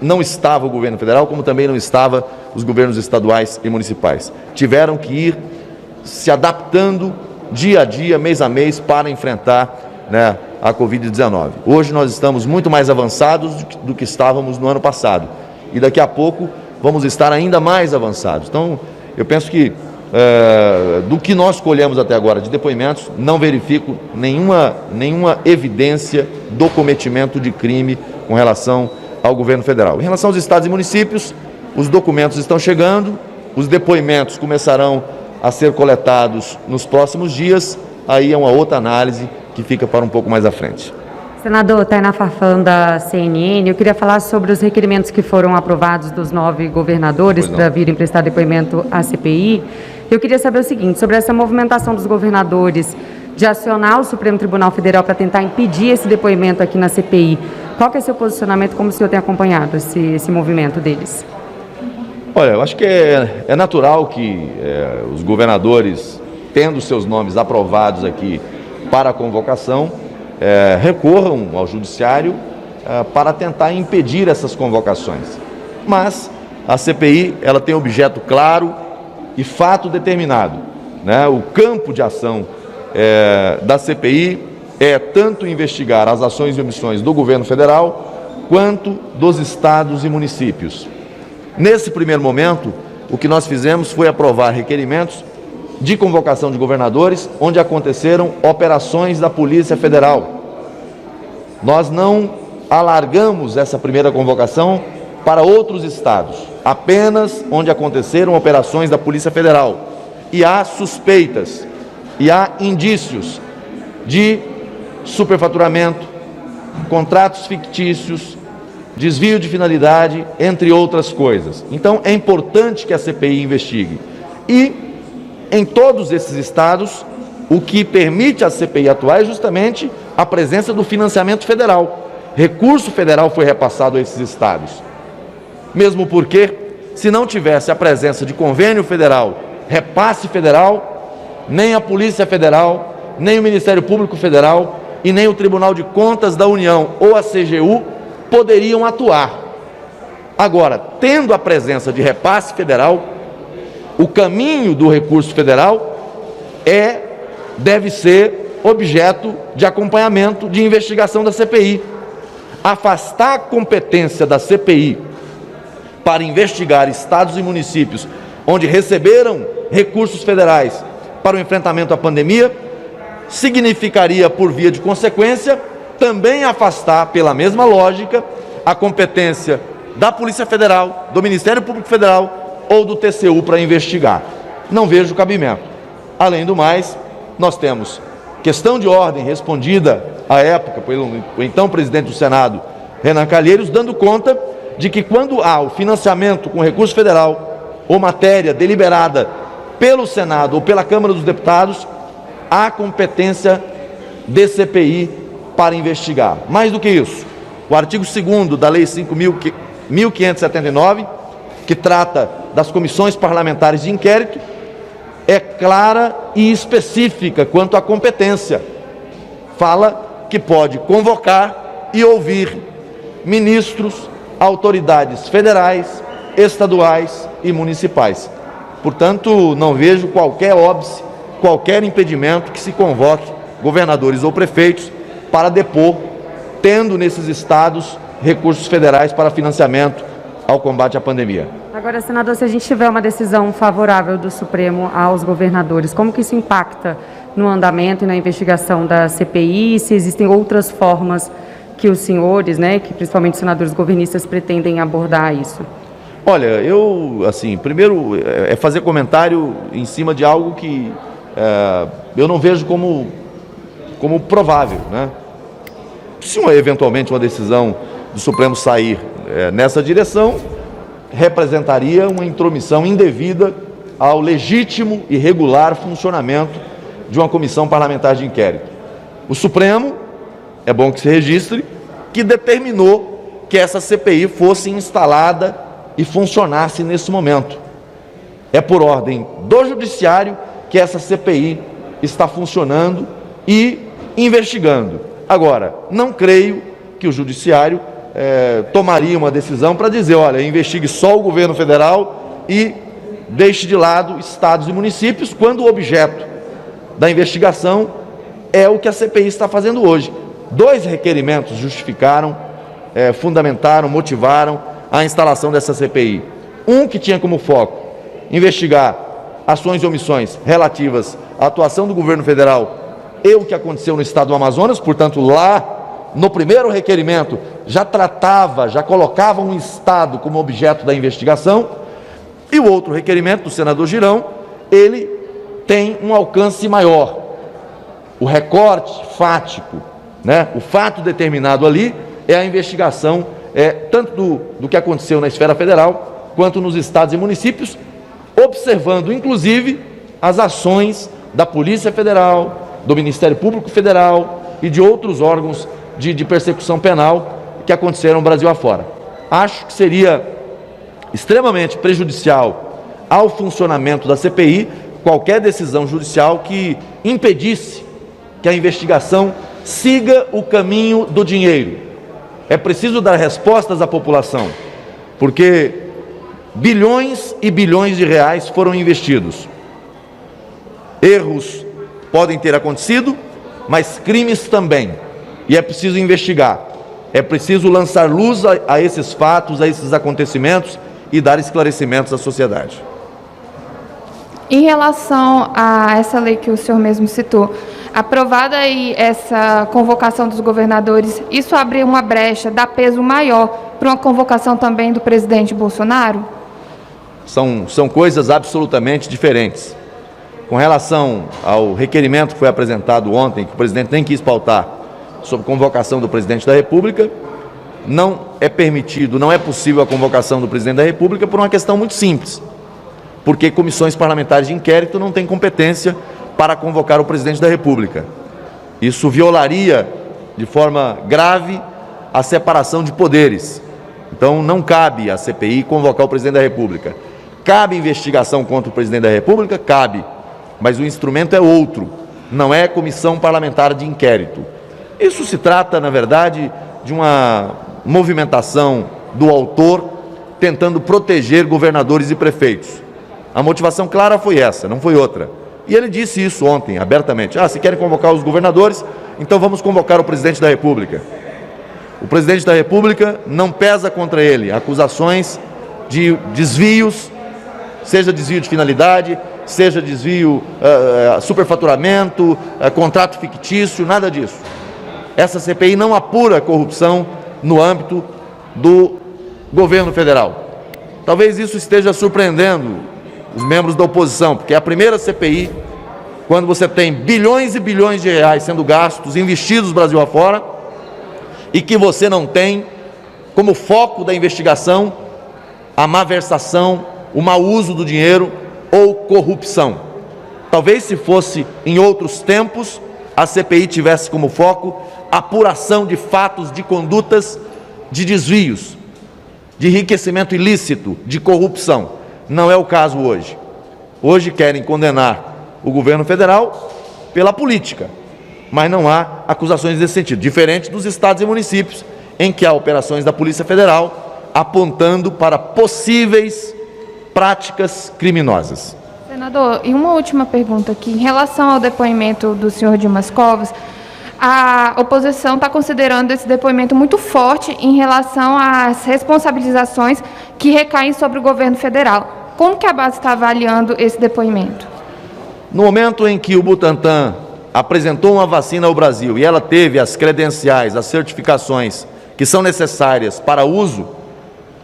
não estava o governo federal, como também não estava os governos estaduais e municipais. Tiveram que ir se adaptando dia a dia, mês a mês, para enfrentar, né, a Covid-19. Hoje nós estamos muito mais avançados do que estávamos no ano passado. E daqui a pouco vamos estar ainda mais avançados. Então, eu penso que do que nós colhemos até agora de depoimentos, não verifico nenhuma evidência do cometimento de crime com relação ao governo federal. Em relação aos estados e municípios, os documentos estão chegando, os depoimentos começarão a ser coletados nos próximos dias, aí é uma outra análise que fica para um pouco mais à frente. Senador, Tainá Farfan, da CNN, eu queria falar sobre os requerimentos que foram aprovados dos 9 governadores para virem prestar depoimento à CPI. Eu queria saber o seguinte, sobre essa movimentação dos governadores de acionar o Supremo Tribunal Federal para tentar impedir esse depoimento aqui na CPI. Qual que é o seu posicionamento, como o senhor tem acompanhado esse movimento deles? Olha, eu acho que é natural que os governadores, tendo seus nomes aprovados aqui para a convocação, recorram ao judiciário para tentar impedir essas convocações. Mas a CPI ela tem objeto claro e fato determinado, né? O campo de ação da CPI é tanto investigar as ações e omissões do governo federal quanto dos estados e municípios. Nesse primeiro momento, o que nós fizemos foi aprovar requerimentos de convocação de governadores, onde aconteceram operações da Polícia Federal. Nós não alargamos essa primeira convocação para outros estados, apenas onde aconteceram operações da Polícia Federal. E há suspeitas, e há indícios de superfaturamento, contratos fictícios, desvio de finalidade, entre outras coisas. Então, é importante que a CPI investigue. E, em todos esses estados, o que permite a CPI atuar é justamente a presença do financiamento federal. Recurso federal foi repassado a esses estados. Mesmo porque, se não tivesse a presença de convênio federal, repasse federal, nem a Polícia Federal, nem o Ministério Público Federal e nem o Tribunal de Contas da União ou a CGU poderiam atuar. Agora, tendo a presença de repasse federal, o caminho do recurso federal deve ser objeto de acompanhamento, de investigação da CPI. Afastar a competência da CPI para investigar estados e municípios onde receberam recursos federais para o enfrentamento à pandemia, significaria, por via de consequência, também afastar, pela mesma lógica, a competência da Polícia Federal, do Ministério Público Federal ou do TCU para investigar. Não vejo cabimento. Além do mais, nós temos questão de ordem respondida à época pelo então presidente do Senado, Renan Calheiros, dando conta de que quando há o financiamento com recurso federal ou matéria deliberada pelo Senado ou pela Câmara dos Deputados, há competência de CPI para investigar. Mais do que isso, o artigo 2º da Lei 5.579, que trata das comissões parlamentares de inquérito, é clara e específica quanto à competência. Fala que pode convocar e ouvir ministros, autoridades federais, estaduais e municipais. Portanto, não vejo qualquer óbice, qualquer impedimento que se convoque governadores ou prefeitos para depor, tendo nesses estados recursos federais para financiamento ao combate à pandemia. Agora, senador, se a gente tiver uma decisão favorável do Supremo aos governadores, como que isso impacta no andamento e na investigação da CPI, se existem outras formas que os senhores, né, que principalmente os senadores governistas, pretendem abordar isso? Olha, eu, assim, primeiro é fazer comentário em cima de algo que eu não vejo como provável, né? Se eventualmente uma decisão do Supremo sair nessa direção, representaria uma intromissão indevida ao legítimo e regular funcionamento de uma comissão parlamentar de inquérito. O Supremo, é bom que se registre, que determinou que essa CPI fosse instalada e funcionasse nesse momento. É por ordem do Judiciário que essa CPI está funcionando e investigando. Agora, não creio que o Judiciário tomaria uma decisão para dizer, olha, investigue só o governo federal e deixe de lado estados e municípios, quando o objeto da investigação é o que a CPI está fazendo hoje. 2 requerimentos justificaram, fundamentaram, motivaram a instalação dessa CPI. Um que tinha como foco investigar ações e omissões relativas à atuação do governo federal e o que aconteceu no estado do Amazonas, portanto, lá no primeiro requerimento já colocava um estado como objeto da investigação, e o outro requerimento do senador Girão, ele tem um alcance maior. O recorte fático, o fato determinado ali é a investigação tanto do que aconteceu na esfera federal quanto nos estados e municípios, observando inclusive as ações da Polícia Federal, do Ministério Público Federal e de outros órgãos de persecução penal que aconteceram no Brasil afora. Acho que seria extremamente prejudicial ao funcionamento da CPI qualquer decisão judicial que impedisse que a investigação siga o caminho do dinheiro. É preciso dar respostas à população, porque bilhões e bilhões de reais foram investidos. Erros podem ter acontecido, mas crimes também. E é preciso investigar, é preciso lançar luz a esses fatos, a esses acontecimentos e dar esclarecimentos à sociedade. Em relação a essa lei que o senhor mesmo citou, aprovada aí essa convocação dos governadores, isso abre uma brecha, dá peso maior para uma convocação também do presidente Bolsonaro? São coisas absolutamente diferentes. Com relação ao requerimento que foi apresentado ontem, que o presidente nem quis pautar, sobre convocação do presidente da República, não é permitido, não é possível a convocação do presidente da República por uma questão muito simples, porque comissões parlamentares de inquérito não têm competência para convocar o presidente da República. Isso violaria de forma grave a separação de poderes. Então não cabe à CPI convocar o presidente da República. Cabe investigação contra o presidente da República? Cabe, mas o instrumento é outro, não é comissão parlamentar de inquérito. Isso se trata, na verdade, de uma movimentação do autor tentando proteger governadores e prefeitos. A motivação clara foi essa, não foi outra. E ele disse isso ontem, abertamente. Se querem convocar os governadores, então vamos convocar o presidente da República. O presidente da República não pesa contra ele acusações de desvios, seja desvio de finalidade, seja desvio, superfaturamento, contrato fictício, nada disso. Essa CPI não apura corrupção no âmbito do governo federal. Talvez isso esteja surpreendendo os membros da oposição, porque é a primeira CPI, quando você tem bilhões e bilhões de reais sendo gastos, investidos Brasil afora, e que você não tem como foco da investigação a malversação, o mau uso do dinheiro ou corrupção. Talvez, se fosse em outros tempos, a CPI tivesse como foco a apuração de fatos, de condutas, de desvios, de enriquecimento ilícito, de corrupção. Não é o caso hoje. Hoje querem condenar o governo federal pela política, mas não há acusações nesse sentido, diferente dos estados e municípios, em que há operações da Polícia Federal apontando para possíveis práticas criminosas. Senador, e uma última pergunta aqui. Em relação ao depoimento do senhor Dimas Covas, a oposição está considerando esse depoimento muito forte em relação às responsabilizações que recaem sobre o governo federal. Como que a base está avaliando esse depoimento? No momento em que o Butantan apresentou uma vacina ao Brasil e ela teve as credenciais, as certificações que são necessárias para uso,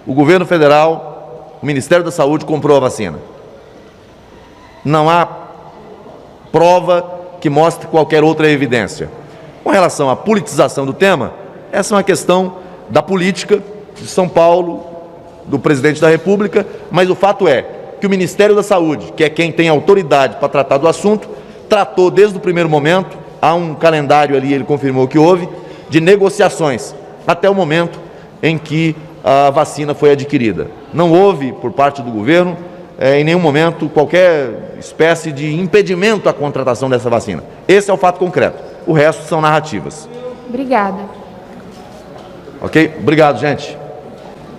o governo federal, o Ministério da Saúde comprou a vacina. Não há prova que mostre qualquer outra evidência. Com relação à politização do tema, essa é uma questão da política de São Paulo, do presidente da República, mas o fato é que o Ministério da Saúde, que é quem tem autoridade para tratar do assunto, tratou desde o primeiro momento, há um calendário ali, ele confirmou que houve, de negociações, até o momento em que a vacina foi adquirida. Não houve, por parte do governo, em nenhum momento, qualquer espécie de impedimento à contratação dessa vacina. Esse é o fato concreto. O resto são narrativas. Obrigada. Ok? Obrigado, gente.